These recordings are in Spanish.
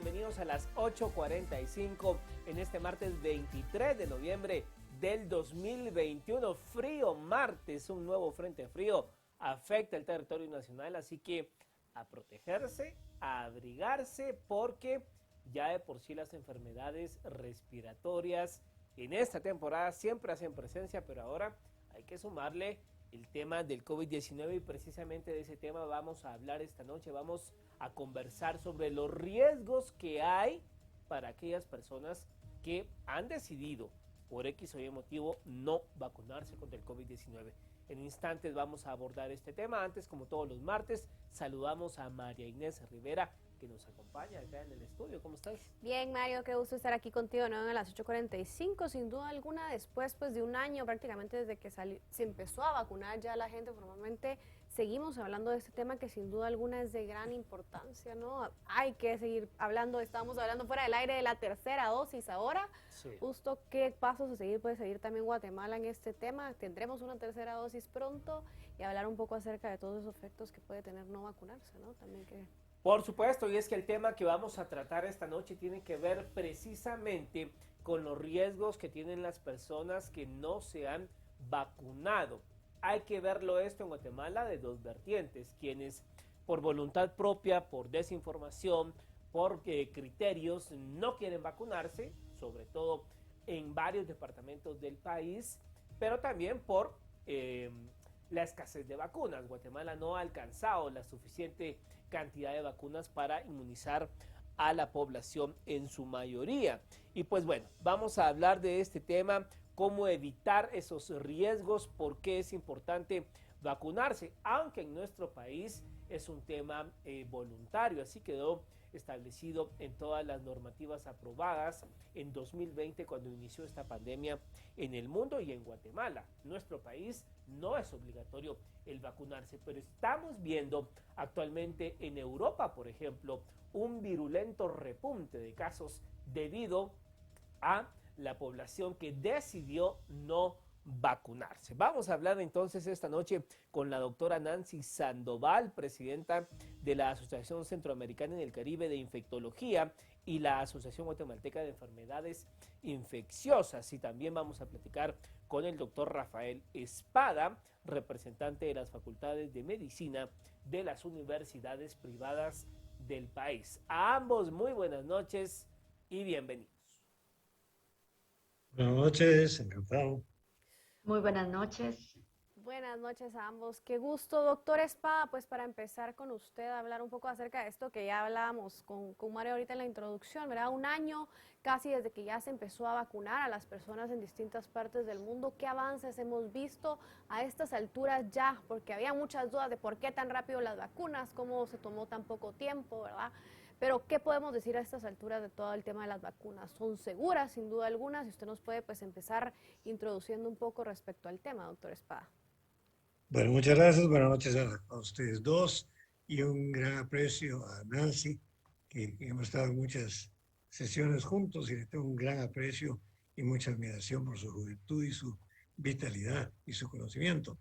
bienvenidos a las 8:45 en este martes 23 de noviembre del 2021. Frío martes, un nuevo frente frío afecta el territorio nacional, así que a protegerse, a abrigarse, porque ya de por sí las enfermedades respiratorias en esta temporada siempre hacen presencia, pero ahora hay que sumarle el tema del COVID-19 y precisamente de ese tema vamos a hablar esta noche. Vamos a conversar sobre los riesgos que hay para aquellas personas que han decidido por X o Y motivo no vacunarse contra el COVID-19. En instantes vamos a abordar este tema. Antes, como todos los martes, saludamos a María Inés Rivera, que nos acompaña acá en el estudio. ¿Cómo estás? Bien, Mario, qué gusto estar aquí contigo de nuevo a las 8:45. Sin duda alguna, después de un año prácticamente desde que se empezó a vacunar ya la gente formalmente, seguimos hablando de este tema que sin duda alguna es de gran importancia, ¿no? Hay que seguir hablando, estábamos hablando fuera del aire de la tercera dosis ahora. Sí. Justo qué pasos a seguir, puede seguir también Guatemala en este tema. Tendremos una tercera dosis pronto y hablar un poco acerca de todos esos efectos que puede tener no vacunarse, ¿no? También que... Por supuesto, y es que el tema que vamos a tratar esta noche tiene que ver precisamente con los riesgos que tienen las personas que no se han vacunado. Hay que verlo esto en Guatemala de dos vertientes, quienes por voluntad propia, por desinformación, por criterios no quieren vacunarse, sobre todo en varios departamentos del país, pero también por la escasez de vacunas. Guatemala no ha alcanzado la suficiente cantidad de vacunas para inmunizar a la población en su mayoría. Y pues bueno, vamos a hablar de este tema, cómo evitar esos riesgos, por qué es importante vacunarse, aunque en nuestro país es un tema voluntario, así quedó establecido en todas las normativas aprobadas en 2020 cuando inició esta pandemia en el mundo y en Guatemala. Nuestro país no es obligatorio el vacunarse, pero estamos viendo actualmente en Europa, por ejemplo, un virulento repunte de casos debido a la población que decidió no vacunarse. Vamos a hablar entonces esta noche con la doctora Nancy Sandoval, presidenta de la Asociación Centroamericana y del Caribe de Infectología y la Asociación Guatemalteca de Enfermedades Infecciosas. Y también vamos a platicar con el doctor Rafael Espada, representante de las facultades de medicina de las universidades privadas del país. A ambos muy buenas noches y bienvenidos. Buenas noches, encantado. Muy buenas noches. Buenas noches a ambos. Qué gusto, doctor Espada. Pues para empezar con usted, hablar un poco acerca de esto que ya hablábamos con Mario ahorita en la introducción, ¿verdad? Un año casi desde que ya se empezó a vacunar a las personas en distintas partes del mundo. ¿Qué avances hemos visto a estas alturas ya? Porque había muchas dudas de por qué tan rápido las vacunas, cómo se tomó tan poco tiempo, ¿verdad? Pero, ¿qué podemos decir a estas alturas de todo el tema de las vacunas? ¿Son seguras, sin duda alguna? Si usted nos puede pues empezar introduciendo un poco respecto al tema, doctor Espada. Bueno, muchas gracias. Buenas noches a ustedes dos y un gran aprecio a Nancy, que hemos estado en muchas sesiones juntos y le tengo un gran aprecio y mucha admiración por su juventud y su vitalidad y su conocimiento.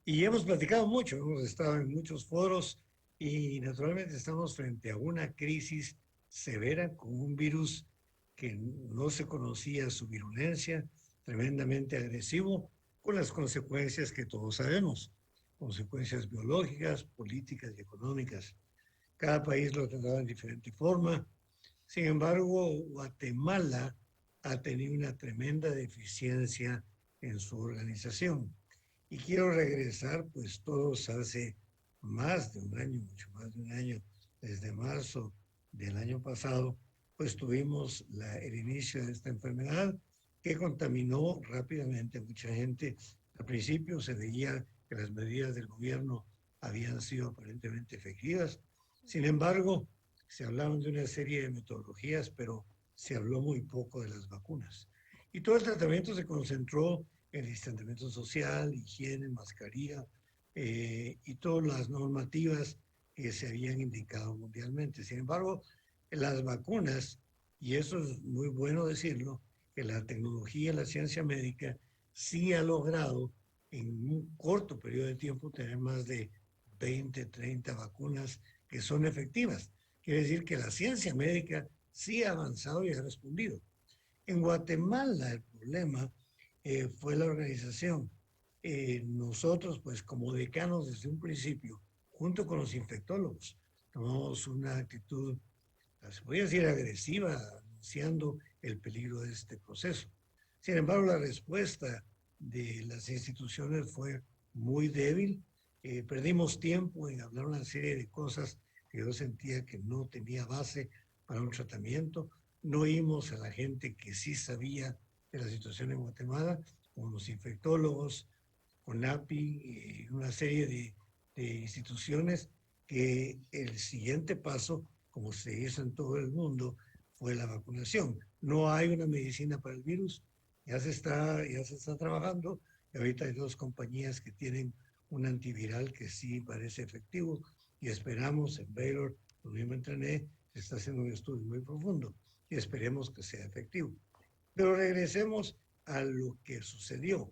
Y hemos platicado mucho, hemos estado en muchos foros y naturalmente estamos frente a una crisis severa con un virus que no se conocía su virulencia, tremendamente agresivo, con las consecuencias que todos sabemos, consecuencias biológicas, políticas y económicas. Cada país lo tendrá en diferente forma. Sin embargo, Guatemala ha tenido una tremenda deficiencia en su organización. Y quiero regresar, pues todos hace más de un año, mucho más de un año, desde marzo del año pasado, pues tuvimos el inicio de esta enfermedad que contaminó rápidamente a mucha gente. Al principio se veía que las medidas del gobierno habían sido aparentemente efectivas. Sin embargo, se hablaban de una serie de metodologías, pero se habló muy poco de las vacunas. Y todo el tratamiento se concentró en distanciamiento social, higiene, mascarilla y todas las normativas que se habían indicado mundialmente. Sin embargo, las vacunas, y eso es muy bueno decirlo, que la tecnología, la ciencia médica sí ha logrado en un corto periodo de tiempo tener más de 20, 30 vacunas que son efectivas. Quiere decir que la ciencia médica sí ha avanzado y ha respondido. En Guatemala el problema fue la organización. Nosotros, pues como decanos desde un principio, junto con los infectólogos, tomamos una actitud, se podría decir agresiva, anunciando el peligro de este proceso. Sin embargo, la respuesta de las instituciones fue muy débil. Perdimos tiempo en hablar una serie de cosas que yo sentía que no tenía base para un tratamiento. No oímos a la gente que sí sabía de la situación en Guatemala, como los infectólogos, CONAPI y una serie de instituciones que el siguiente paso, como se hizo en todo el mundo, fue la vacunación. No hay una medicina para el virus, ya se está trabajando, y ahorita hay dos compañías que tienen un antiviral que sí parece efectivo y esperamos en Baylor, donde yo me entrené, se está haciendo un estudio muy profundo y esperemos que sea efectivo. Pero regresemos a lo que sucedió.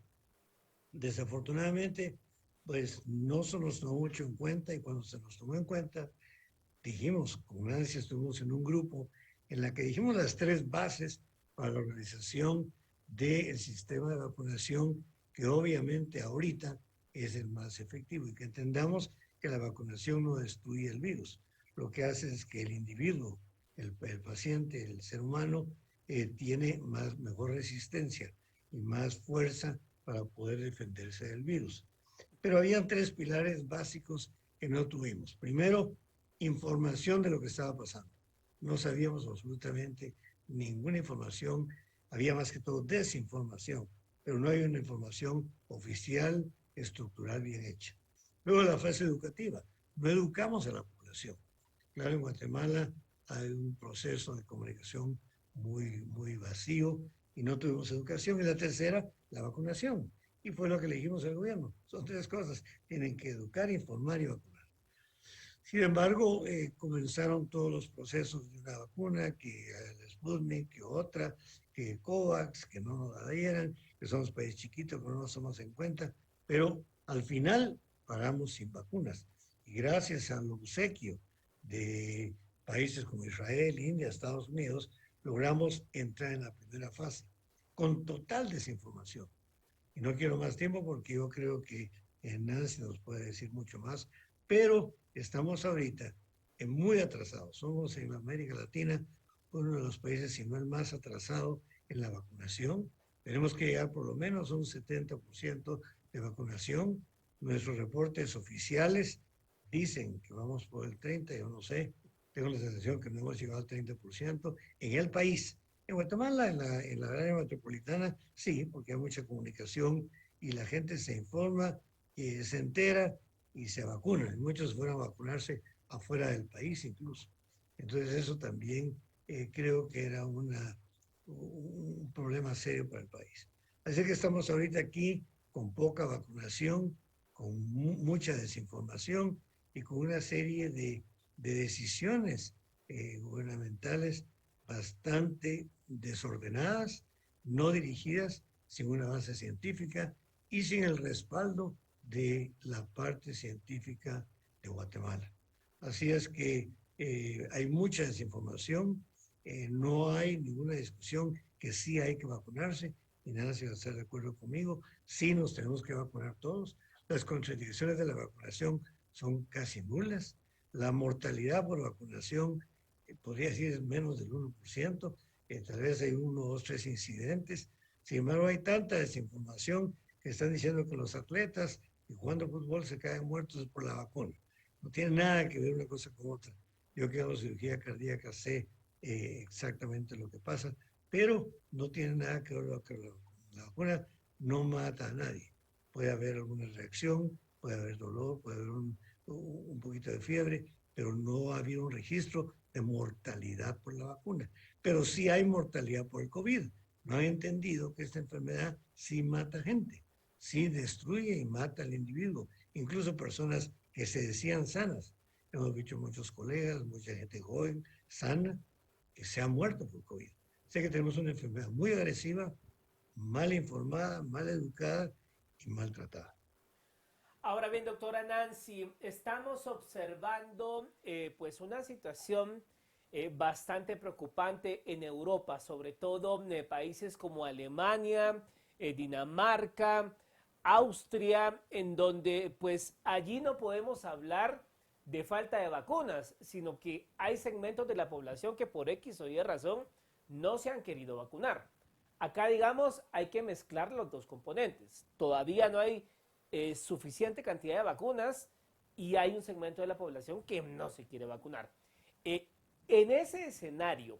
Desafortunadamente, pues no se nos tomó mucho en cuenta y cuando se nos tomó en cuenta, dijimos, con Nancy estuvimos en un grupo en la que dijimos las tres bases para la organización del sistema de vacunación, que obviamente ahorita es el más efectivo y que entendamos que la vacunación no destruye el virus. Lo que hace es que el individuo, el paciente, el ser humano, tiene mejor resistencia y más fuerza para poder defenderse del virus. Pero habían tres pilares básicos que no tuvimos. Primero, información de lo que estaba pasando. No sabíamos absolutamente ninguna información, había más que todo desinformación, pero no hay una información oficial, estructural bien hecha. Luego la fase educativa, no educamos a la población. Claro, en Guatemala hay un proceso de comunicación muy vacío y no tuvimos educación. Y la tercera, la vacunación. Y fue lo que le dijimos al gobierno. Son tres cosas. Tienen que educar, informar y vacunar. Sin embargo, comenzaron todos los procesos de una vacuna, que el Sputnik, que otra, que COVAX, que no nos la dieran, que somos país chiquito, que no nos tomamos en cuenta, pero al final paramos sin vacunas. Y gracias al obsequio de países como Israel, India, Estados Unidos, logramos entrar en la primera fase, con total desinformación. Y no quiero más tiempo porque yo creo que Nancy nos puede decir mucho más, pero estamos ahorita muy atrasados. Somos en América Latina uno de los países, si no el más atrasado en la vacunación. Tenemos que llegar por lo menos a un 70% de vacunación. Nuestros reportes oficiales dicen que vamos por el 30%, yo no sé, tengo la sensación que no hemos llegado al 30% en el país. En Guatemala, en la área metropolitana, sí, porque hay mucha comunicación y la gente se informa, y se entera y se vacuna. Y muchos fueron a vacunarse afuera del país incluso. Entonces eso también creo que era un problema serio para el país. Así que estamos ahorita aquí con poca vacunación, con mucha desinformación y con una serie de decisiones gubernamentales bastante desordenadas, no dirigidas, sin una base científica y sin el respaldo de la parte científica de Guatemala. Así es que hay mucha desinformación, no hay ninguna discusión que sí hay que vacunarse, y nada se va a estar de acuerdo conmigo, sí nos tenemos que vacunar todos. Las contradicciones de la vacunación son casi nulas. La mortalidad por vacunación podría decir es menos del 1%, tal vez hay uno, dos, tres incidentes. Sin embargo, hay tanta desinformación que están diciendo que los atletas que jugando fútbol se caen muertos por la vacuna. No tiene nada que ver una cosa con otra. Yo que hago cirugía cardíaca sé exactamente lo que pasa, pero no tiene nada que ver con la vacuna, no mata a nadie. Puede haber alguna reacción, puede haber dolor, puede haber un poquito de fiebre, pero no ha habido un registro de mortalidad por la vacuna. Pero sí hay mortalidad por el COVID. No han entendido que esta enfermedad sí mata gente, sí destruye y mata al individuo, incluso personas que se decían sanas. Hemos visto muchos colegas, mucha gente joven, sana, que se ha muerto por COVID. Sé que tenemos una enfermedad muy agresiva, mal informada, mal educada y maltratada. Ahora bien, doctora Nancy, estamos observando pues una situación bastante preocupante en Europa, sobre todo en países como Alemania, Dinamarca, Austria, en donde pues allí no podemos hablar de falta de vacunas, sino que hay segmentos de la población que por X o Y razón no se han querido vacunar. Acá, digamos, hay que mezclar los dos componentes. Todavía no hay suficiente cantidad de vacunas y hay un segmento de la población que no se quiere vacunar. Eh, en ese escenario,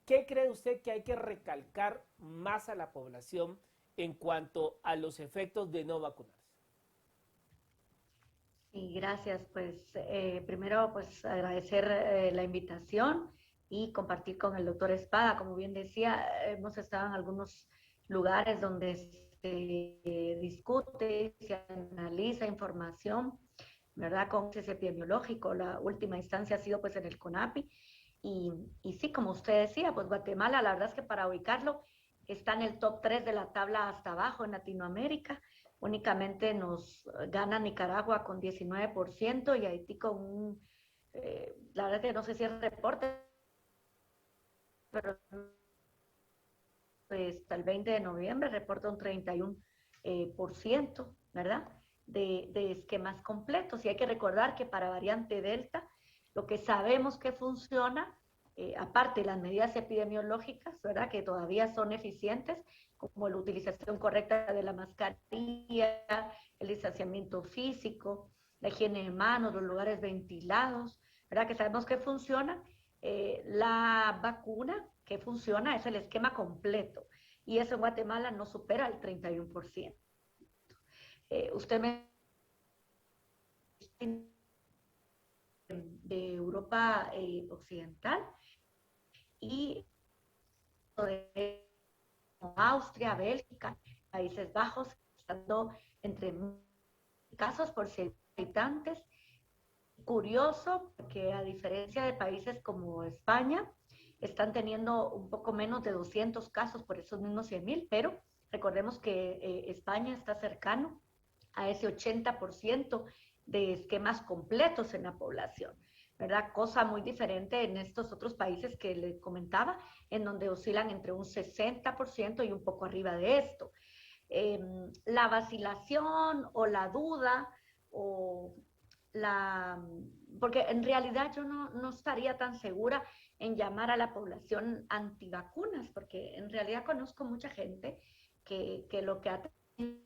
¿qué cree usted que hay que recalcar más a la población en cuanto a los efectos de no vacunarse? Y gracias. Pues primero, pues agradecer la invitación y compartir con el doctor Espada. Como bien decía, hemos estado en algunos lugares donde se discute, se analiza información, ¿verdad? Con ese epidemiológico. La última instancia ha sido pues en el CONAPI. Y sí, como usted decía, pues Guatemala, la verdad es que para ubicarlo, está en el top 3 de la tabla hasta abajo en Latinoamérica. Únicamente nos gana Nicaragua con 19% y Haití con la verdad que no sé si es reporte, pero pues, hasta el 20 de noviembre reporta un 31%, ¿verdad? De esquemas completos. Y hay que recordar que para variante Delta, lo que sabemos que funciona, aparte de las medidas epidemiológicas, ¿verdad? Que todavía son eficientes, como la utilización correcta de la mascarilla, el distanciamiento físico, la higiene de manos, los lugares ventilados, ¿verdad? Que sabemos que funciona. La vacuna que funciona es el esquema completo y eso en Guatemala no supera el 31%. Usted me de Europa Occidental y de Austria, Bélgica, Países Bajos, estando entre casos por 100 habitantes. Curioso que a diferencia de países como España, están teniendo un poco menos de 200 casos por esos mismos 100,000, pero recordemos que España está cercano a ese 80% de esquemas completos en la población, ¿verdad? Cosa muy diferente en estos otros países que les comentaba, en donde oscilan entre un 60% y un poco arriba de esto. La vacilación o la duda o porque en realidad yo no estaría tan segura en llamar a la población antivacunas, porque en realidad conozco mucha gente que lo que ha tenido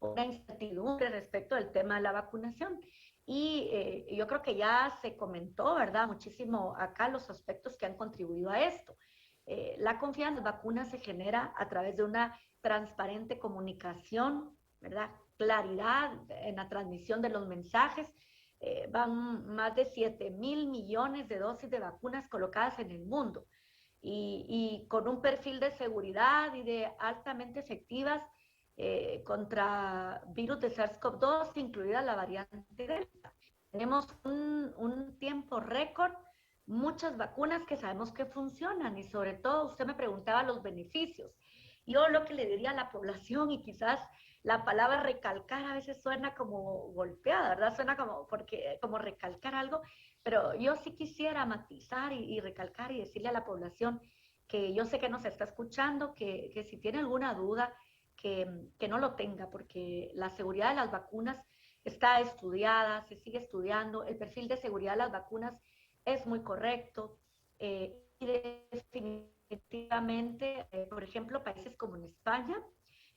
una incertidumbre respecto del tema de la vacunación. Y yo creo que ya se comentó, ¿verdad? Muchísimo acá los aspectos que han contribuido a esto. La confianza en las vacunas se genera a través de una transparente comunicación, ¿verdad? Claridad en la transmisión de los mensajes. Van más de 7,000,000,000 de dosis de vacunas colocadas en el mundo y con un perfil de seguridad y de altamente efectivas contra virus de SARS-CoV-2, incluida la variante Delta. Tenemos un tiempo récord, muchas vacunas que sabemos que funcionan y sobre todo usted me preguntaba los beneficios. Yo lo que le diría a la población y quizás la palabra recalcar a veces suena como golpeada, ¿verdad? Suena como recalcar algo, pero yo sí quisiera matizar y recalcar y decirle a la población que yo sé que nos está escuchando, que si tiene alguna duda, que no lo tenga, porque la seguridad de las vacunas está estudiada, se sigue estudiando, el perfil de seguridad de las vacunas es muy correcto y definitivamente, por ejemplo, países como en España,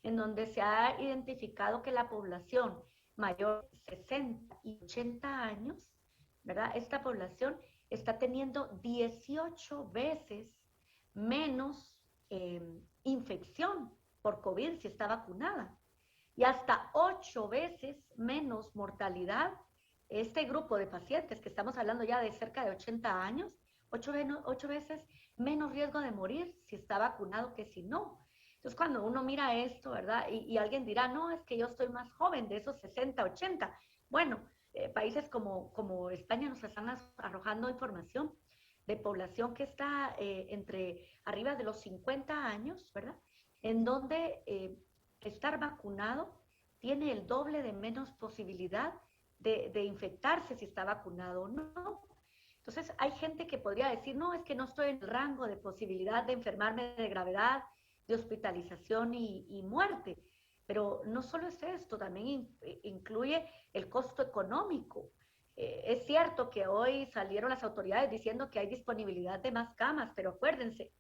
en donde se ha identificado que la población mayor de 60 y 80 años, ¿verdad? Esta población está teniendo 18 veces menos infección por COVID si está vacunada y hasta 8 veces menos mortalidad. Este grupo de pacientes que estamos hablando ya de cerca de 80 años, 8 veces menos riesgo de morir si está vacunado que si no. Entonces, cuando uno mira esto, ¿verdad? Y alguien dirá, no, es que yo estoy más joven, de esos 60, 80. Bueno, países como España nos están arrojando información de población que está entre arriba de los 50 años, ¿verdad? En donde estar vacunado tiene el doble de menos posibilidad de infectarse si está vacunado o no. Entonces, hay gente que podría decir, no, es que no estoy en el rango de posibilidad de enfermarme de gravedad, de hospitalización y muerte. Pero no solo es esto, también incluye el costo económico. Es cierto que hoy salieron las autoridades diciendo que hay disponibilidad de más camas, pero acuérdense,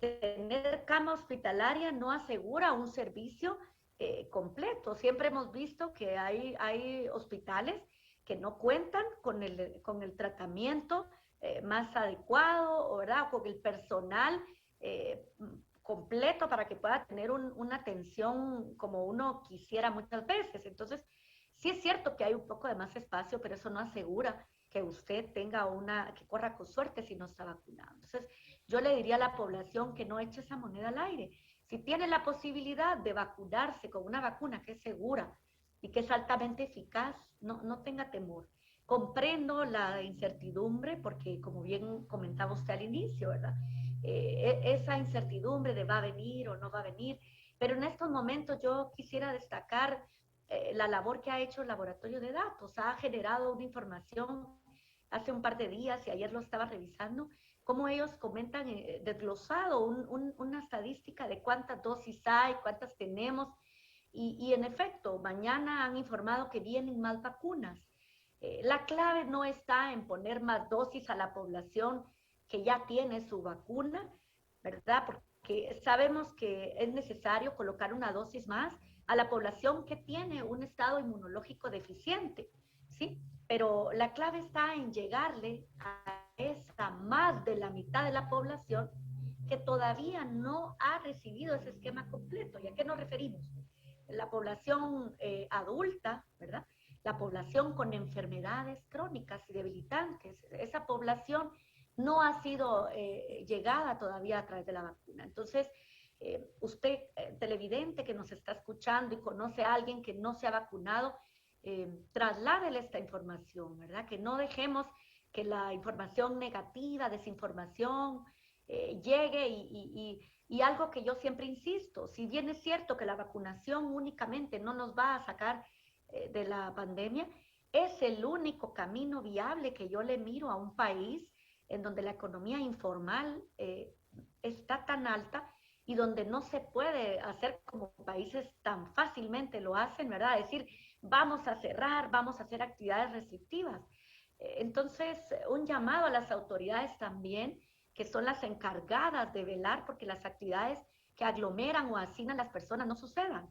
tener cama hospitalaria no asegura un servicio completo. Siempre hemos visto que hay hospitales que no cuentan con el tratamiento más adecuado, ¿verdad? O con el personal completo para que pueda tener una atención como uno quisiera muchas veces. Entonces, sí es cierto que hay un poco de más espacio, pero eso no asegura que usted tenga que corra con suerte si no está vacunado. Entonces, yo le diría a la población que no eche esa moneda al aire. Si tiene la posibilidad de vacunarse con una vacuna que es segura y que es altamente eficaz, no tenga temor. Comprendo la incertidumbre porque, como bien comentaba usted al inicio, ¿verdad? Esa incertidumbre de va a venir o no va a venir, pero en estos momentos yo quisiera destacar la labor que ha hecho el laboratorio de datos. Ha generado una información hace un par de días y ayer lo estaba revisando, cómo ellos comentan desglosado una estadística de cuántas dosis hay, cuántas tenemos, y en efecto, mañana han informado que vienen más vacunas. La clave no está en poner más dosis a la población que ya tiene su vacuna, ¿verdad? Porque sabemos que es necesario colocar una dosis más a la población que tiene un estado inmunológico deficiente, ¿sí? Pero la clave está en llegarle a esa más de la mitad de la población que todavía no ha recibido ese esquema completo. ¿Y a qué nos referimos? La población adulta, ¿verdad? La población con enfermedades crónicas y debilitantes. Esa población no ha sido llegada todavía a través de la vacuna. Entonces, usted, televidente que nos está escuchando y conoce a alguien que no se ha vacunado, trasládele esta información, ¿verdad? Que no dejemos que la información negativa, desinformación, llegue y algo que yo siempre insisto, si bien es cierto que la vacunación únicamente no nos va a sacar de la pandemia, es el único camino viable que yo le miro a un país en donde la economía informal está tan alta y donde no se puede hacer como países tan fácilmente lo hacen, ¿verdad? Decir, vamos a cerrar, vamos a hacer actividades restrictivas. Entonces, un llamado a las autoridades también, que son las encargadas de velar porque las actividades que aglomeran o hacinan las personas no sucedan.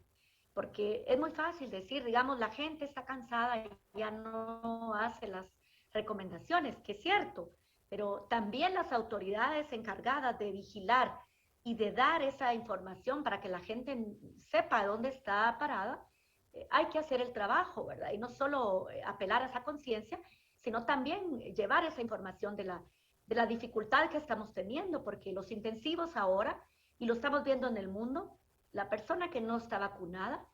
Porque es muy fácil decir, digamos, la gente está cansada y ya no hace las recomendaciones, que es cierto, pero también las autoridades encargadas de vigilar y de dar esa información para que la gente sepa dónde está parada, hay que hacer el trabajo, ¿verdad? Y no solo apelar a esa conciencia, sino también llevar esa información de la dificultad que estamos teniendo, porque los intensivos ahora, y lo estamos viendo en el mundo, la persona que no está vacunada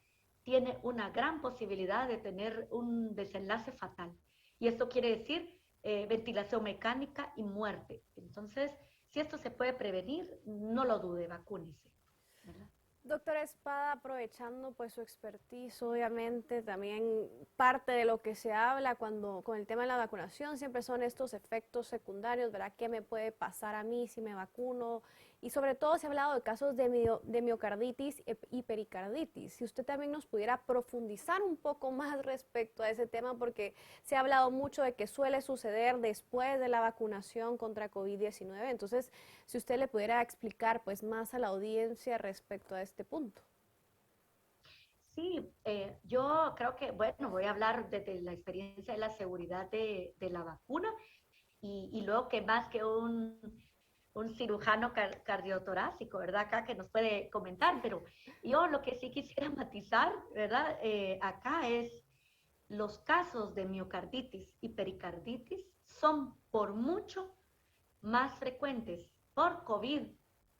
tiene una gran posibilidad de tener un desenlace fatal. Y esto quiere decir ventilación mecánica y muerte. Entonces, si esto se puede prevenir, no lo dude, vacúnese, ¿verdad? Doctora Espada, aprovechando pues su expertise, obviamente también parte de lo que se habla con el tema de la vacunación siempre son estos efectos secundarios, ¿verdad? ¿Qué me puede pasar a mí si me vacuno? Y sobre todo se ha hablado de casos de miocarditis y pericarditis. Si usted también nos pudiera profundizar un poco más respecto a ese tema, porque se ha hablado mucho de que suele suceder después de la vacunación contra COVID-19. Entonces, si usted le pudiera explicar pues más a la audiencia respecto a este punto. Sí, yo creo que, bueno, voy a hablar desde la experiencia de la seguridad de la vacuna y luego que más que un cirujano cardiotorácico, ¿verdad? Acá que nos puede comentar, pero yo lo que sí quisiera matizar, ¿verdad? Acá es los casos de miocarditis y pericarditis son por mucho más frecuentes por COVID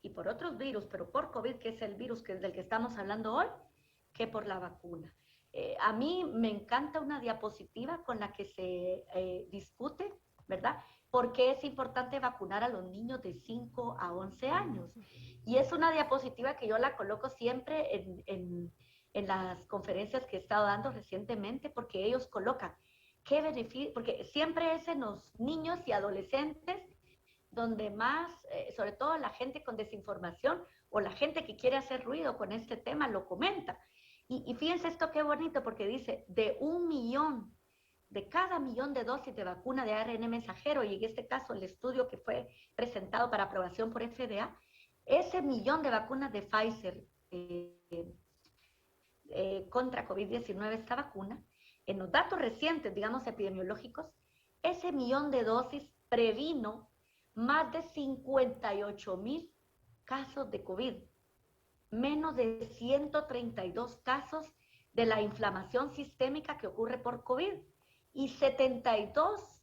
y por otros virus, pero por COVID, que es el virus del que estamos hablando hoy, que por la vacuna. A mí me encanta una diapositiva con la que se discute, ¿verdad? Porque es importante vacunar a los niños de 5 a 11 años. Y es una diapositiva que yo la coloco siempre en las conferencias que he estado dando recientemente, porque ellos colocan ¿qué beneficio? Porque siempre es en los niños y adolescentes donde más, sobre todo la gente con desinformación o la gente que quiere hacer ruido con este tema lo comenta. Y fíjense esto qué bonito, porque dice, de cada millón de dosis de vacuna de ARN mensajero, y en este caso el estudio que fue presentado para aprobación por FDA, ese millón de vacunas de Pfizer contra COVID-19, esta vacuna, en los datos recientes, digamos, epidemiológicos, ese millón de dosis previno más de 58,000 casos de COVID, menos de 132 casos de la inflamación sistémica que ocurre por COVID y 72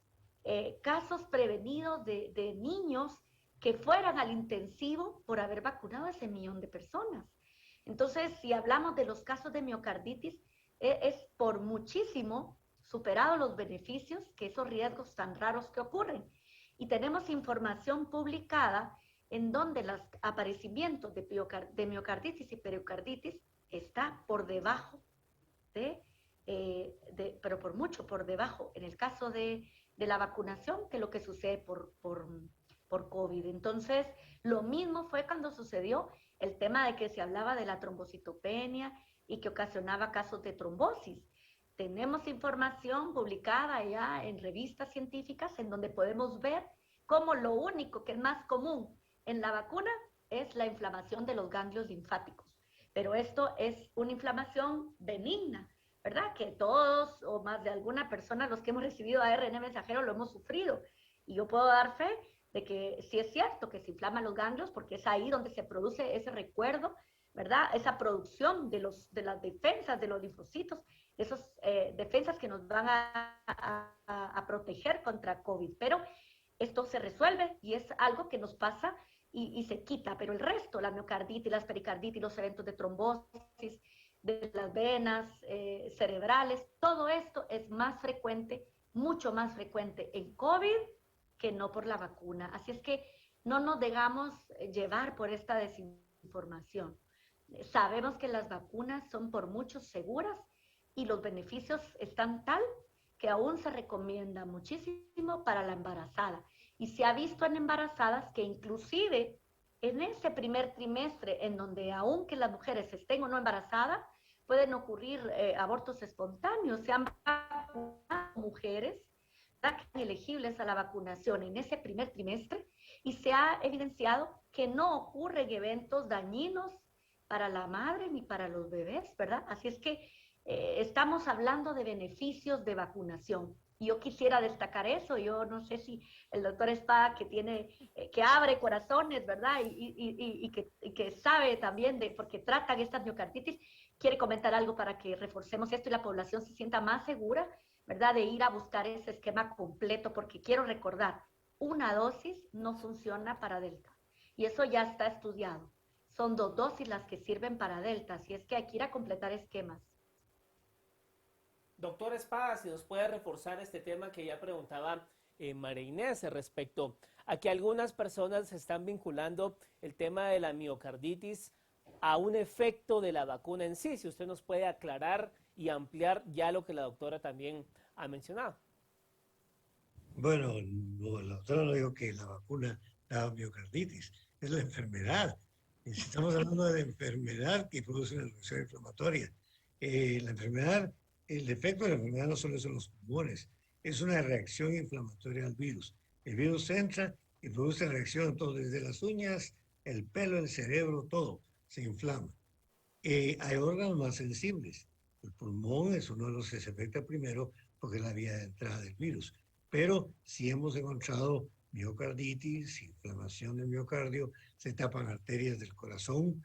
casos prevenidos de niños que fueran al intensivo por haber vacunado a ese millón de personas. Entonces, si hablamos de los casos de miocarditis, es por muchísimo superado los beneficios que esos riesgos tan raros que ocurren. Y tenemos información publicada en donde los aparecimientos de miocarditis y pericarditis está por debajo pero por mucho por debajo, en el caso de la vacunación, que lo que sucede por COVID. Entonces, lo mismo fue cuando sucedió el tema de que se hablaba de la trombocitopenia y que ocasionaba casos de trombosis. Tenemos información publicada ya en revistas científicas en donde podemos ver cómo lo único que es más común en la vacuna es la inflamación de los ganglios linfáticos. Pero esto es una inflamación benigna, ¿verdad? Que todos o más de alguna persona, los que hemos recibido ARN mensajero, lo hemos sufrido. Y yo puedo dar fe de que sí es cierto que se inflaman los ganglios porque es ahí donde se produce ese recuerdo, ¿verdad? Esa producción de las defensas de los linfocitos, esas defensas que nos van a proteger contra COVID. Pero esto se resuelve y es algo que nos pasa y se quita, pero el resto, la miocarditis, las pericarditis, los eventos de trombosis, de las venas cerebrales, todo esto es más frecuente, mucho más frecuente en COVID que no por la vacuna. Así es que no nos dejamos llevar por esta desinformación. Sabemos que las vacunas son por mucho seguras y los beneficios están tal que aún se recomienda muchísimo para la embarazada. Y se ha visto en embarazadas que inclusive en ese primer trimestre, en donde aunque las mujeres estén o no embarazadas, pueden ocurrir abortos espontáneos. Se han vacunado mujeres elegibles a la vacunación en ese primer trimestre y se ha evidenciado que no ocurren eventos dañinos para la madre ni para los bebés, ¿verdad? Así es que estamos hablando de beneficios de vacunación. Yo quisiera destacar eso. Yo no sé si el doctor Espada, que abre corazones, ¿verdad? Y que sabe también porque tratan estas miocarditis, quiere comentar algo para que reforcemos esto y la población se sienta más segura, ¿verdad? De ir a buscar ese esquema completo, porque quiero recordar, una dosis no funciona para Delta. Y eso ya está estudiado. Son 2 dosis las que sirven para Delta, así es que hay que ir a completar esquemas. Doctor Espada, si nos puede reforzar este tema que ya preguntaba María Inés respecto a que algunas personas se están vinculando el tema de la miocarditis a un efecto de la vacuna en sí. Si usted nos puede aclarar y ampliar ya lo que la doctora también ha mencionado. Bueno, no, la doctora no dijo que la vacuna daba miocarditis, es la enfermedad. Y si estamos hablando de la enfermedad que produce una reacción inflamatoria, la enfermedad, el efecto de la enfermedad no solo son los pulmones, es una reacción inflamatoria al virus. El virus entra y produce reacción, todo desde las uñas, el pelo, el cerebro, todo se inflama. Hay órganos más sensibles. El pulmón es uno de los que se afecta primero porque es la vía de entrada del virus. Pero si hemos encontrado miocarditis, inflamación del miocardio, se tapan arterias del corazón,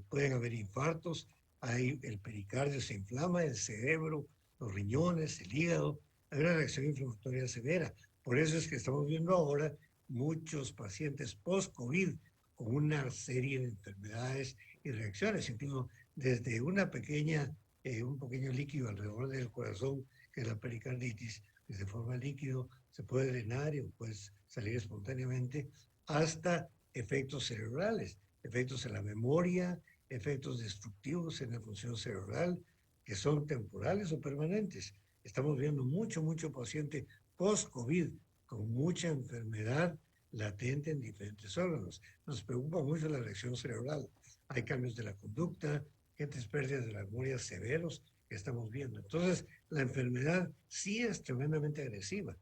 pueden haber infartos, el pericardio se inflama, el cerebro, los riñones, el hígado, hay una reacción inflamatoria severa. Por eso es que estamos viendo ahora muchos pacientes post-COVID con una serie de enfermedades y reacciones, incluso desde un pequeño líquido alrededor del corazón, que es la pericarditis, que se forma líquido, se puede drenar y puede salir espontáneamente, hasta efectos cerebrales, efectos en la memoria, efectos destructivos en la función cerebral, que son temporales o permanentes. estamos viendo mucho paciente post-COVID con mucha enfermedad latente en diferentes órganos. Nos preocupa mucho la reacción cerebral. Hay cambios de la conducta, gentes pérdidas de la memoria severos que estamos viendo. Entonces, la enfermedad sí es tremendamente agresiva.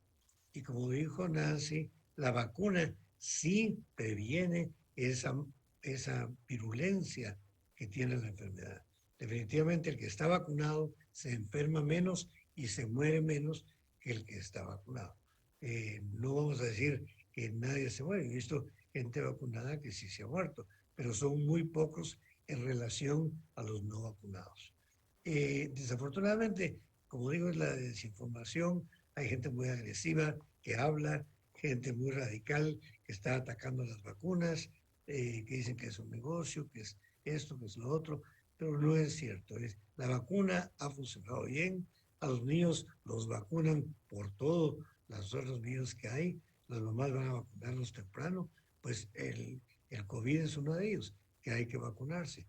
Y como dijo Nancy, la vacuna sí previene esa virulencia que tiene la enfermedad. Definitivamente el que está vacunado se enferma menos y se muere menos que el que está vacunado. No vamos a decir que nadie se muere. He visto gente vacunada que sí se ha muerto, pero son muy pocos en relación a los no vacunados. Desafortunadamente, como digo, es la desinformación. Hay gente muy agresiva que habla, gente muy radical que está atacando las vacunas, que dicen que es un negocio, que es esto, que es lo otro, pero no es cierto. La vacuna ha funcionado bien, a los niños los vacunan por todos los otros virus que hay, las mamás van a vacunarlos temprano, pues el COVID es uno de ellos, que hay que vacunarse.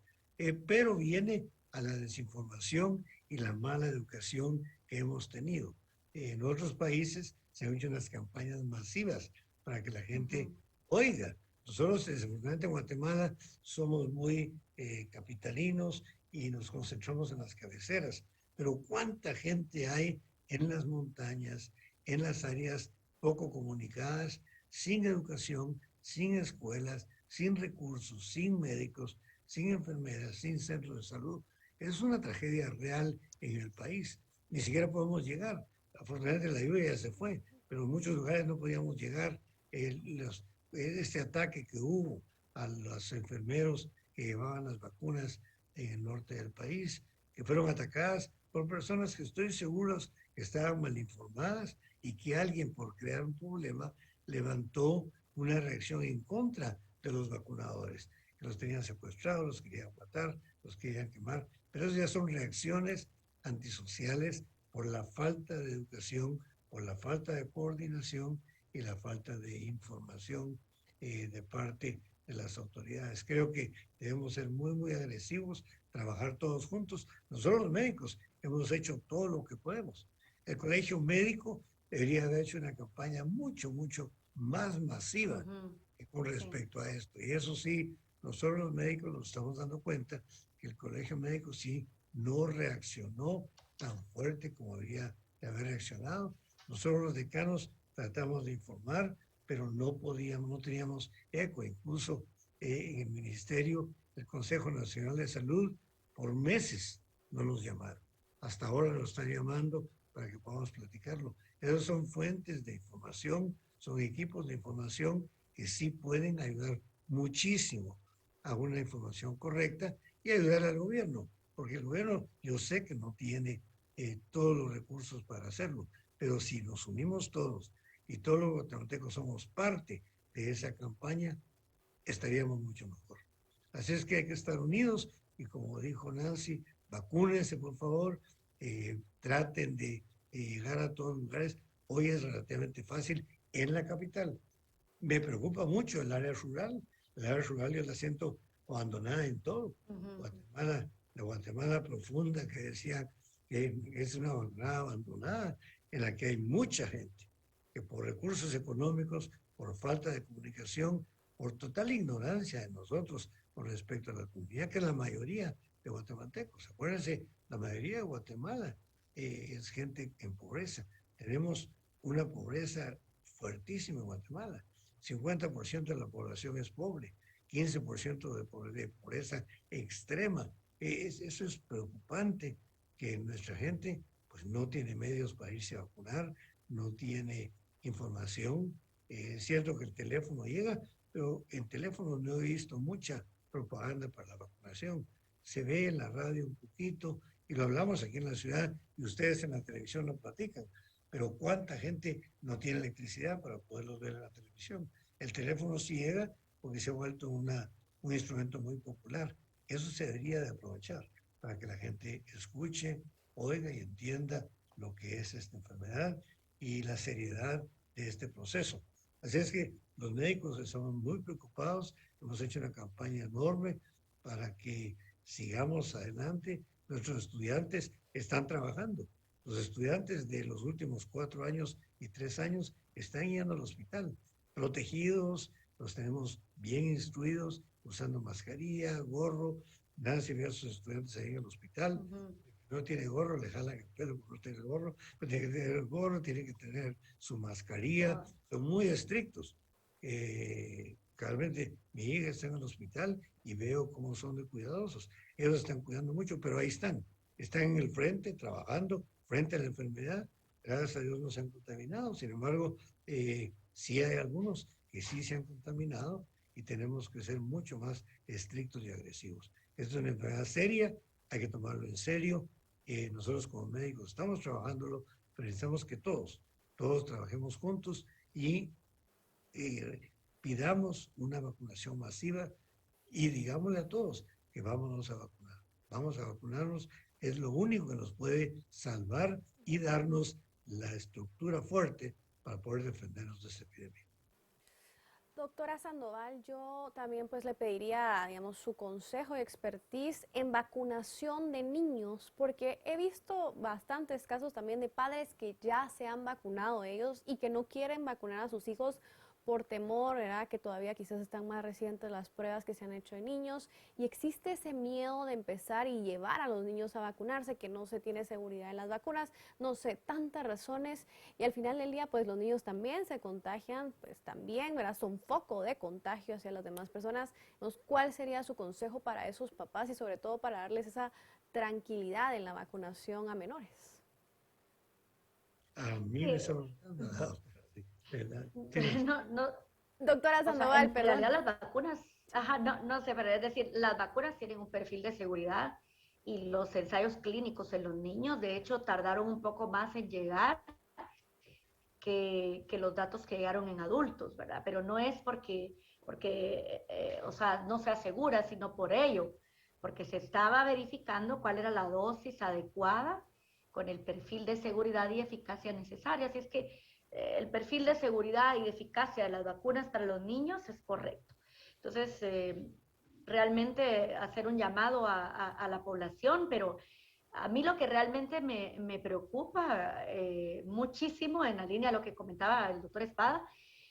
Pero viene a la desinformación y la mala educación que hemos tenido. En otros países se han hecho unas campañas masivas para que la gente oiga. Nosotros, desafortunadamente, en Guatemala somos muy capitalinos y nos concentramos en las cabeceras. Pero ¿cuánta gente hay en las montañas, en las áreas poco comunicadas, sin educación, sin escuelas, sin recursos, sin médicos, sin enfermeras, sin centros de salud? Es una tragedia real en el país. Ni siquiera podemos llegar. Afortunadamente la lluvia ya se fue, pero en muchos lugares no podíamos llegar. Este ataque que hubo a los enfermeros que llevaban las vacunas en el norte del país, que fueron atacadas por personas que estoy seguro que estaban mal informadas y que alguien, por crear un problema, levantó una reacción en contra de los vacunadores, que los tenían secuestrados, los querían matar, los querían quemar. Pero esas ya son reacciones antisociales por la falta de educación, por la falta de coordinación y la falta de información de parte de las autoridades. Creo que debemos ser muy agresivos, trabajar todos juntos. Nosotros los médicos hemos hecho todo lo que podemos. El colegio médico debería haber hecho una campaña mucho más masiva con respecto a esto. Y eso sí, nosotros los médicos nos estamos dando cuenta que el colegio médico sí no reaccionó tan fuerte como debería de haber reaccionado. Nosotros los decanos tratamos de informar, pero no teníamos eco. Incluso en el ministerio, el Consejo Nacional de Salud, por meses no nos llamaron. Hasta ahora nos están llamando para que podamos platicarlo. Esas son fuentes de información, son equipos de información que sí pueden ayudar muchísimo a una información correcta y ayudar al gobierno, porque el gobierno yo sé que no tiene todos los recursos para hacerlo, pero si nos unimos todos y todos los guatemaltecos somos parte de esa campaña, estaríamos mucho mejor. Así es que hay que estar unidos y como dijo Nancy, vacúnense por favor, traten de llegar a todos los lugares. Hoy es relativamente fácil en la capital. Me preocupa mucho el área rural. El área rural yo la siento abandonada en todo. Guatemala, la Guatemala profunda que decía que es una abandonada en la que hay mucha gente que por recursos económicos, por falta de comunicación, por total ignorancia de nosotros con respecto a la comunidad, que es la mayoría de guatemaltecos. Acuérdense, la mayoría de Guatemala es gente en pobreza. Tenemos una pobreza fuertísima en Guatemala. 50% de la población es pobre, 15% de pobreza extrema. Eso es preocupante, que nuestra gente pues no tiene medios para irse a vacunar, no tiene información. Es cierto que el teléfono llega, pero en teléfono no he visto mucha propaganda para la vacunación. Se ve en la radio un poquito y lo hablamos aquí en la ciudad y ustedes en la televisión lo platican, pero ¿cuánta gente no tiene electricidad para poderlos ver en la televisión? El teléfono sí llega porque se ha vuelto un instrumento muy popular. Eso se debería de aprovechar para que la gente escuche, oiga y entienda lo que es esta enfermedad y la seriedad de este proceso. Así es que los médicos estamos muy preocupados, hemos hecho una campaña enorme para que sigamos adelante. Nuestros estudiantes están trabajando. Los estudiantes de los últimos 4 años y 3 años están yendo al hospital, protegidos, los tenemos bien instruidos, usando mascarilla, gorro. Nancy ve a sus estudiantes ahí en el hospital. No tiene gorro, le jalan el pelo porque no tiene gorro, pero tiene que tener el gorro, tiene que tener su mascarilla, son muy estrictos. Realmente mi hija está en el hospital y veo cómo son de cuidadosos. Ellos están cuidando mucho, pero ahí están en el frente, trabajando frente a la enfermedad. Gracias a Dios no se han contaminado, sin embargo, sí hay algunos que sí se han contaminado y tenemos que ser mucho más estrictos y agresivos. Esto es una enfermedad seria, hay que tomarlo en serio. Nosotros como médicos estamos trabajándolo, pero necesitamos que todos trabajemos juntos y pidamos una vacunación masiva y digámosle a todos que vámonos a vacunar. Vamos a vacunarnos, es lo único que nos puede salvar y darnos la estructura fuerte para poder defendernos de esta epidemia. Doctora Sandoval, yo también pues le pediría, digamos, su consejo y expertise en vacunación de niños, porque he visto bastantes casos también de padres que ya se han vacunado ellos y que no quieren vacunar a sus hijos por temor, ¿verdad? Que todavía quizás están más recientes las pruebas que se han hecho en niños y existe ese miedo de empezar y llevar a los niños a vacunarse, que no se tiene seguridad en las vacunas, no sé, tantas razones y al final del día pues los niños también se contagian, pues también, ¿verdad? Son foco de contagio hacia las demás personas. Entonces, ¿cuál sería su consejo para esos papás y sobre todo para darles esa tranquilidad en la vacunación a menores? A mí me está preguntando, ¿verdad? No, no, Doctora o sea, Sandoval, en perdón. realidad las vacunas, no sé, pero es decir, las vacunas tienen un perfil de seguridad y los ensayos clínicos en los niños, de hecho, tardaron un poco más en llegar que los datos que llegaron en adultos, ¿verdad? Pero no es porque o sea, no se asegura, sino por ello, porque se estaba verificando cuál era la dosis adecuada con el perfil de seguridad y eficacia necesaria. Así es que el perfil de seguridad y de eficacia de las vacunas para los niños es correcto. Entonces, realmente hacer un llamado a la población, pero a mí lo que realmente me preocupa muchísimo en la línea de lo que comentaba el doctor Espada,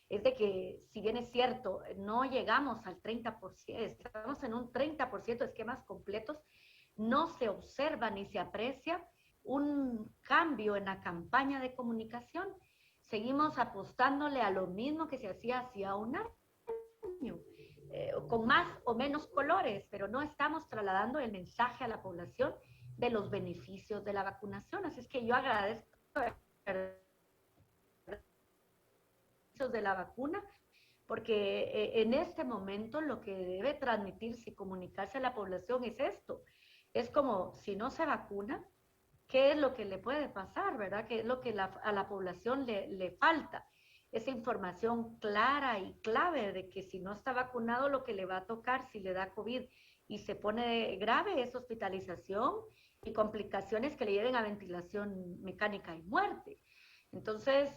es de que si bien es cierto, no llegamos al 30%, estamos en un 30% de esquemas completos, no se observa ni se aprecia un cambio en la campaña de comunicación. Seguimos apostándole a lo mismo que se hacía un año, con más o menos colores, pero no estamos trasladando el mensaje a la población de los beneficios de la vacunación. Así es que yo agradezco de la vacuna, porque en este momento lo que debe transmitirse y comunicarse a la población es esto. Es como, si no se vacuna, ¿qué es lo que le puede pasar, verdad? ¿Qué es lo que a la población le falta? Esa información clara y clave de que si no está vacunado, lo que le va a tocar si le da COVID y se pone grave es hospitalización y complicaciones que le lleven a ventilación mecánica y muerte. Entonces,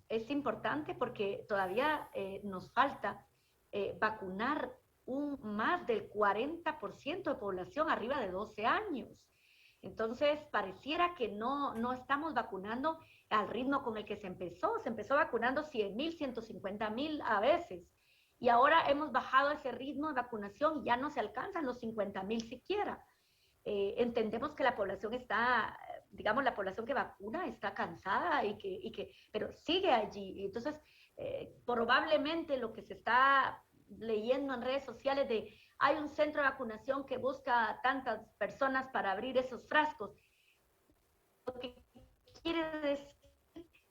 es importante porque todavía nos falta vacunar más del 40% de población arriba de 12 años. Entonces, pareciera que no estamos vacunando al ritmo con el que se empezó. Se empezó vacunando 100,000, 150,000 a veces. Y ahora hemos bajado ese ritmo de vacunación y ya no se alcanzan los 50,000 siquiera. Entendemos que la población está, digamos, la población que vacuna está cansada pero sigue allí. Entonces, probablemente lo que se está leyendo en redes sociales de hay un centro de vacunación que busca tantas personas para abrir esos frascos. Lo que quiere decir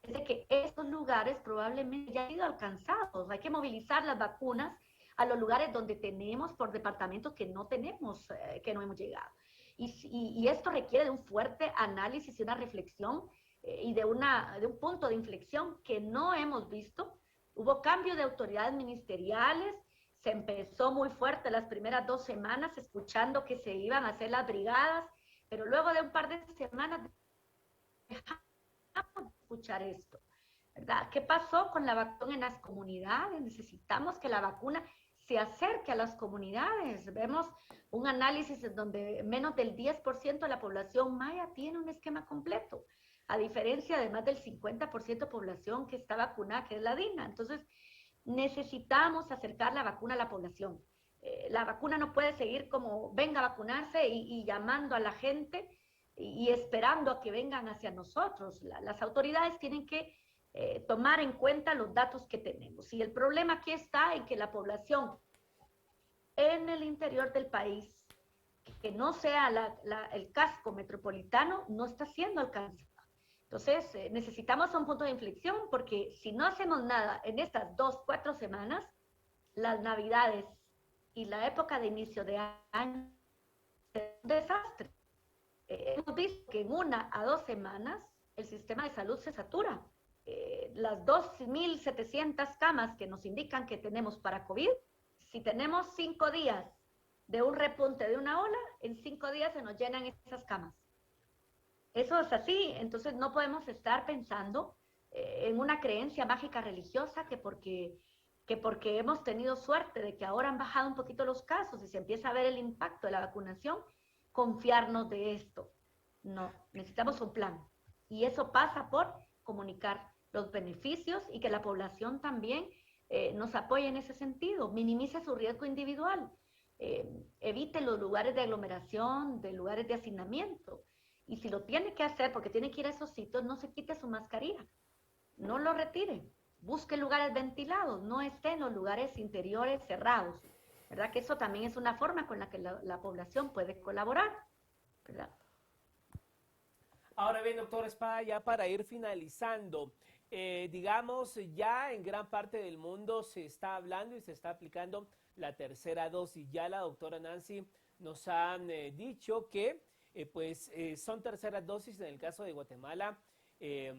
es de que estos lugares probablemente ya han sido alcanzados. Hay que movilizar las vacunas a los lugares donde tenemos por departamentos que no tenemos, que no hemos llegado. Y esto requiere de un fuerte análisis y una reflexión y de un punto de inflexión que no hemos visto. Hubo cambio de autoridades ministeriales, se empezó muy fuerte las primeras 2 semanas escuchando que se iban a hacer las brigadas, pero luego de un par de semanas dejamos de escuchar esto, ¿verdad? ¿Qué pasó con la vacuna en las comunidades? Necesitamos que la vacuna se acerque a las comunidades. Vemos un análisis en donde menos del 10% de la población maya tiene un esquema completo. a diferencia de más del 50% de población que está vacunada, que es la DINA. Entonces, necesitamos acercar la vacuna a la población. La vacuna no puede seguir como venga a vacunarse y llamando a la gente y esperando a que vengan hacia nosotros. Las autoridades tienen que tomar en cuenta los datos que tenemos. Y el problema aquí está en que la población en el interior del país, que no sea el casco metropolitano, no está siendo alcanzada. Entonces, necesitamos un punto de inflexión porque si no hacemos nada en estas 2-4 semanas, las navidades y la época de inicio de año es un desastre. Hemos visto que en 1 a 2 semanas el sistema de salud se satura. Las 2.700 camas que nos indican que tenemos para COVID, si tenemos 5 días de un repunte de una ola, en 5 días se nos llenan esas camas. Eso es así, entonces no podemos estar pensando en una creencia mágica religiosa que porque hemos tenido suerte de que ahora han bajado un poquito los casos y se empieza a ver el impacto de la vacunación, confiarnos de esto. No, necesitamos un plan. Y eso pasa por comunicar los beneficios y que la población también nos apoye en ese sentido, minimice su riesgo individual, evite los lugares de aglomeración, de lugares de hacinamiento. Y si lo tiene que hacer porque tiene que ir a esos sitios, no se quite su mascarilla, no lo retire, busque lugares ventilados, no esté en los lugares interiores cerrados, ¿verdad? Que eso también es una forma con la que la población puede colaborar, ¿verdad? Ahora bien, doctor Espada, ya para ir finalizando, digamos, ya en gran parte del mundo se está hablando y se está aplicando la tercera dosis. Ya la doctora Nancy nos ha dicho que son terceras dosis en el caso de Guatemala. Se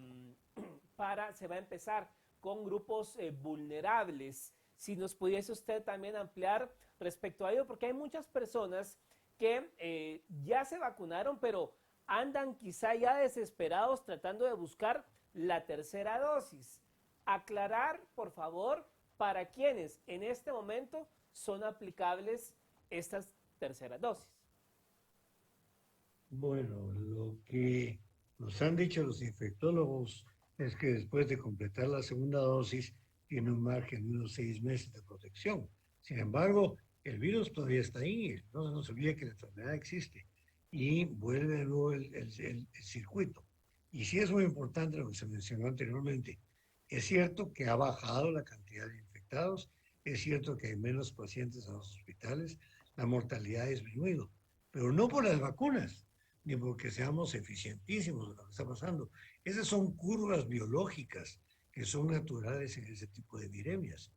va a empezar con grupos vulnerables. Si nos pudiese usted también ampliar respecto a ello, porque hay muchas personas que ya se vacunaron, pero andan quizá ya desesperados tratando de buscar la tercera dosis. Aclarar, por favor, para quienes en este momento son aplicables estas terceras dosis. Bueno, lo que nos han dicho los infectólogos es que después de completar la segunda dosis tiene un margen de unos 6 meses de protección. Sin embargo, el virus todavía está ahí, no se olvide que la enfermedad existe y vuelve de nuevo el circuito. Y sí es muy importante lo que se mencionó anteriormente. Es cierto que ha bajado la cantidad de infectados, es cierto que hay menos pacientes en los hospitales, la mortalidad ha disminuido, pero no por las vacunas, ni porque seamos eficientísimos en lo que está pasando. Esas son curvas biológicas que son naturales en ese tipo de viremias.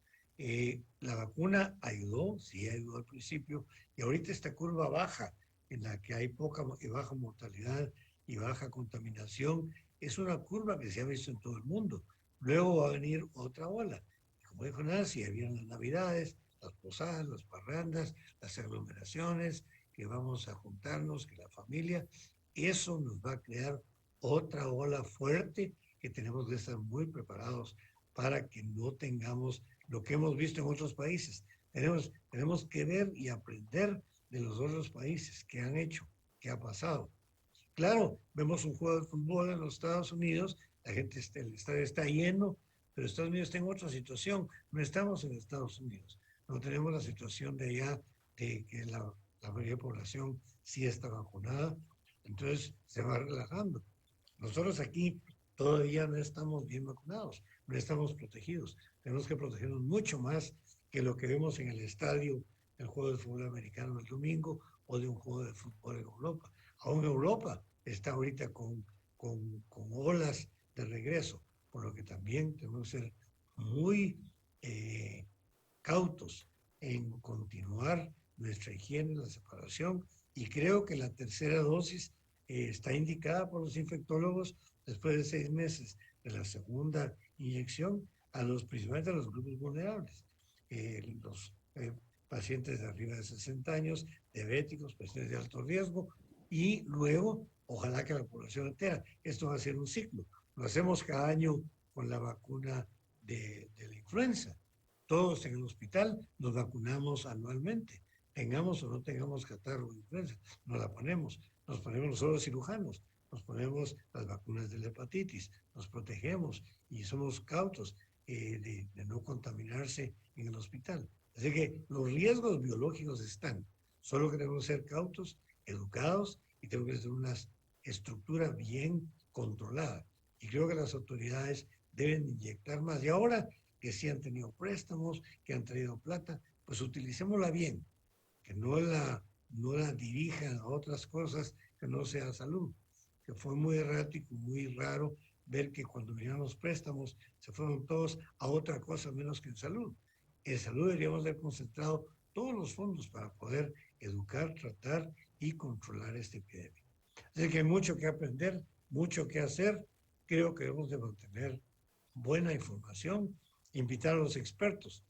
La vacuna ayudó, sí ayudó al principio, y ahorita esta curva baja, en la que hay poca y baja mortalidad y baja contaminación, es una curva que se ha visto en todo el mundo. Luego va a venir otra ola. Como dijo Nancy, vienen las navidades, las posadas, las parrandas, las aglomeraciones, que vamos a juntarnos, que la familia, eso nos va a crear otra ola fuerte que tenemos que estar muy preparados para que no tengamos lo que hemos visto en otros países. Tenemos que ver y aprender de los otros países, qué han hecho, qué ha pasado. Claro, vemos un juego de fútbol en los Estados Unidos, el estadio está lleno, pero Estados Unidos está en otra situación. No estamos en Estados Unidos, no tenemos la situación de allá de que la mayoría de la población sí está vacunada, entonces se va relajando. Nosotros aquí todavía no estamos bien vacunados, no estamos protegidos. Tenemos que protegernos mucho más que lo que vemos en el estadio, el juego de fútbol americano el domingo o de un juego de fútbol en Europa. Aún Europa está ahorita con olas de regreso, por lo que también tenemos que ser muy cautos en continuar nuestra higiene, la separación, y creo que la tercera dosis está indicada por los infectólogos después de 6 meses de la segunda inyección, principalmente a los grupos vulnerables, los pacientes de arriba de 60 años, diabéticos, pacientes de alto riesgo, y luego, ojalá que la población entera. Esto va a ser un ciclo. Lo hacemos cada año con la vacuna de la influenza. Todos en el hospital nos vacunamos anualmente. Tengamos o no tengamos catarro o influenza, nos la ponemos. Nos ponemos nosotros los cirujanos, nos ponemos las vacunas de la hepatitis, nos protegemos y somos cautos de no contaminarse en el hospital. Así que los riesgos biológicos están, solo que debemos ser cautos, educados y tenemos que tener una estructura bien controlada. Y creo que las autoridades deben inyectar más. Y ahora que sí han tenido préstamos, que han traído plata, pues utilicémosla bien, que no la dirijan a otras cosas que no sea salud. Que fue muy errático, muy raro ver que cuando vinieron los préstamos se fueron todos a otra cosa menos que en salud. En salud deberíamos haber concentrado todos los fondos para poder educar, tratar y controlar esta epidemia. Así que hay mucho que aprender, mucho que hacer. Creo que debemos de mantener buena información, invitar a los expertos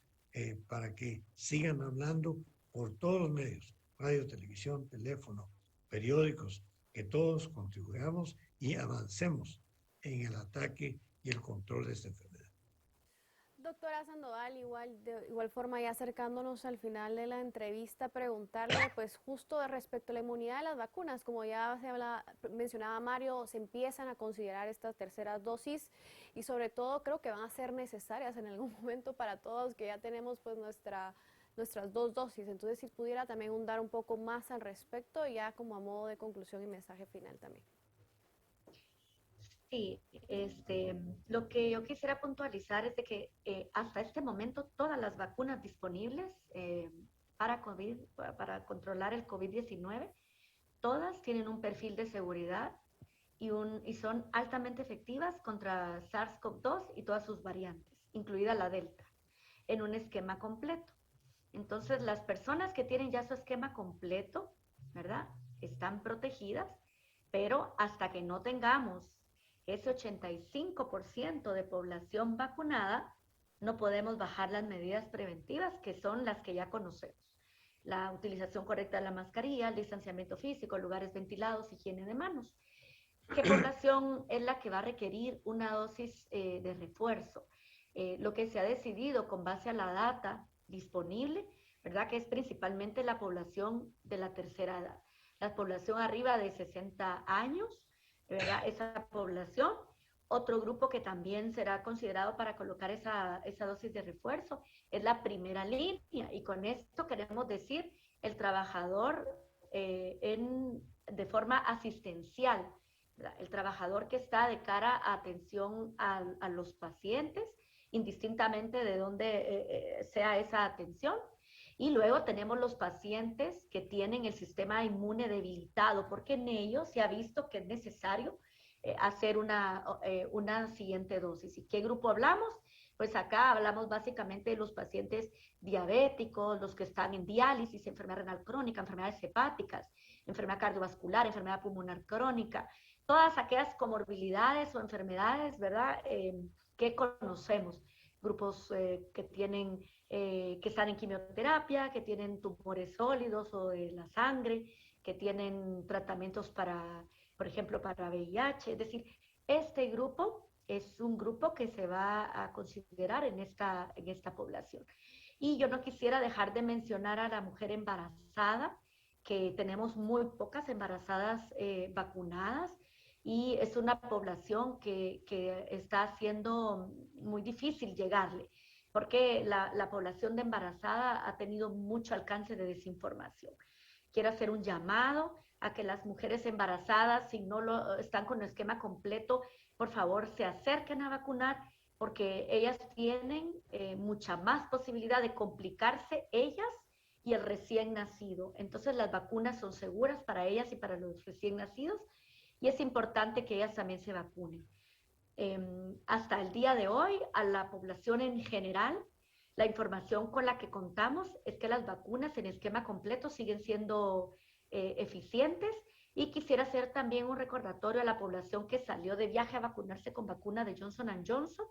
para que sigan hablando por todos los medios, radio, televisión, teléfono, periódicos, que todos contribuyamos y avancemos en el ataque y el control de esta enfermedad. Doctora Sandoval, de igual forma, ya acercándonos al final de la entrevista, preguntarle, pues justo respecto a la inmunidad de las vacunas, como ya mencionaba Mario, se empiezan a considerar estas terceras dosis y sobre todo creo que van a ser necesarias en algún momento para todos que ya tenemos pues nuestras 2 dosis. Entonces, si pudiera también dar un poco más al respecto, ya como a modo de conclusión y mensaje final también. Sí, lo que yo quisiera puntualizar es de que hasta este momento todas las vacunas disponibles para COVID, para controlar el COVID-19, todas tienen un perfil de seguridad y son altamente efectivas contra SARS-CoV-2 y todas sus variantes, incluida la Delta, en un esquema completo. Entonces, las personas que tienen ya su esquema completo, ¿verdad? Están protegidas, pero hasta que no tengamos ese 85% de población vacunada, no podemos bajar las medidas preventivas, que son las que ya conocemos. La utilización correcta de la mascarilla, el distanciamiento físico, lugares ventilados, higiene de manos. ¿Qué población es la que va a requerir una dosis de refuerzo? Lo que se ha decidido con base a la data disponible, ¿verdad? Que es principalmente la población de la tercera edad. La población arriba de 60 años, ¿verdad? Esa población. Otro grupo que también será considerado para colocar esa dosis de refuerzo es la primera línea. Y con esto queremos decir el trabajador de forma asistencial, ¿verdad? El trabajador que está de cara a atención a los pacientes, indistintamente de dónde sea esa atención. Y luego tenemos los pacientes que tienen el sistema inmune debilitado, porque en ellos se ha visto que es necesario hacer una siguiente dosis. ¿Y qué grupo hablamos? Pues acá hablamos básicamente de los pacientes diabéticos, los que están en diálisis, enfermedad renal crónica, enfermedades hepáticas, enfermedad cardiovascular, enfermedad pulmonar crónica, todas aquellas comorbilidades o enfermedades, ¿verdad? Que conocemos. Grupos que tienen que están en quimioterapia, que tienen tumores sólidos o de la sangre, que tienen tratamientos para, por ejemplo, para VIH. Es decir, este grupo es un grupo que se va a considerar en esta población. Y yo no quisiera dejar de mencionar a la mujer embarazada, que tenemos muy pocas embarazadas vacunadas, y es una población que está siendo muy difícil llegarle, porque la población de embarazada ha tenido mucho alcance de desinformación. Quiero hacer un llamado a que las mujeres embarazadas, si no están con el esquema completo, por favor se acerquen a vacunar, porque ellas tienen mucha más posibilidad de complicarse ellas y el recién nacido. Entonces las vacunas son seguras para ellas y para los recién nacidos, y es importante que ellas también se vacunen. Hasta el día de hoy, a la población en general, la información con la que contamos es que las vacunas en esquema completo siguen siendo eficientes, y quisiera hacer también un recordatorio a la población que salió de viaje a vacunarse con vacuna de Johnson & Johnson.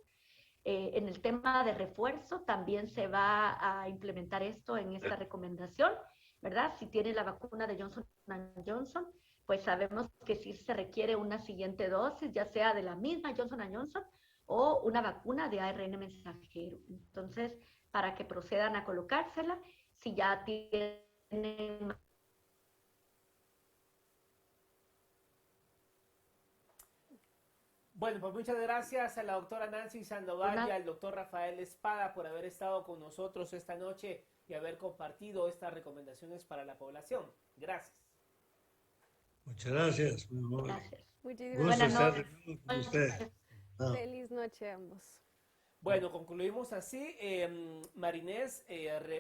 En el tema de refuerzo también se va a implementar esto en esta recomendación, ¿verdad? Si tiene la vacuna de Johnson & Johnson, pues sabemos que sí se requiere una siguiente dosis, ya sea de la misma Johnson & Johnson o una vacuna de ARN mensajero. Entonces, para que procedan a colocársela, si ya tienen Bueno, pues muchas gracias a la doctora Nancy Sandoval y al doctor Rafael Espada por haber estado con nosotros esta noche y haber compartido estas recomendaciones para la población. Gracias. Muchas gracias. Gracias. Gusto Muchísimas estar gracias. de nuevo con ustedes. Feliz noche a ambos. Bueno, concluimos así. Marinés,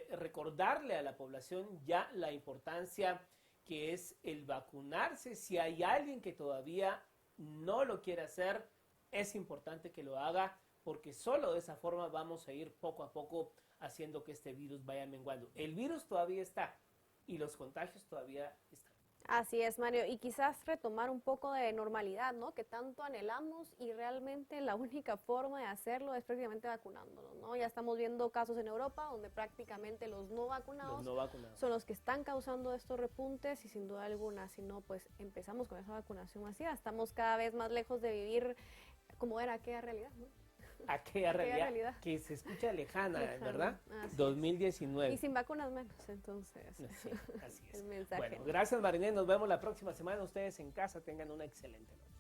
recordarle a la población ya la importancia que es el vacunarse. Si hay alguien que todavía no lo quiere hacer, es importante que lo haga, porque solo de esa forma vamos a ir poco a poco haciendo que este virus vaya menguando. El virus todavía está y los contagios todavía están. Así es, Mario, y quizás retomar un poco de normalidad, ¿no? Que tanto anhelamos y realmente la única forma de hacerlo es prácticamente vacunándonos, ¿no? Ya estamos viendo casos en Europa donde prácticamente los no vacunados son los que están causando estos repuntes y sin duda alguna, si no, pues empezamos con esa vacunación masiva, estamos cada vez más lejos de vivir como era aquella realidad, ¿no? Aquella realidad que se escucha lejana, ¿verdad? 2019. Y sin vacunas menos, entonces. Sí, así es. El mensaje. Bueno, gracias Marinés, nos vemos la próxima semana. Ustedes en casa tengan una excelente noche.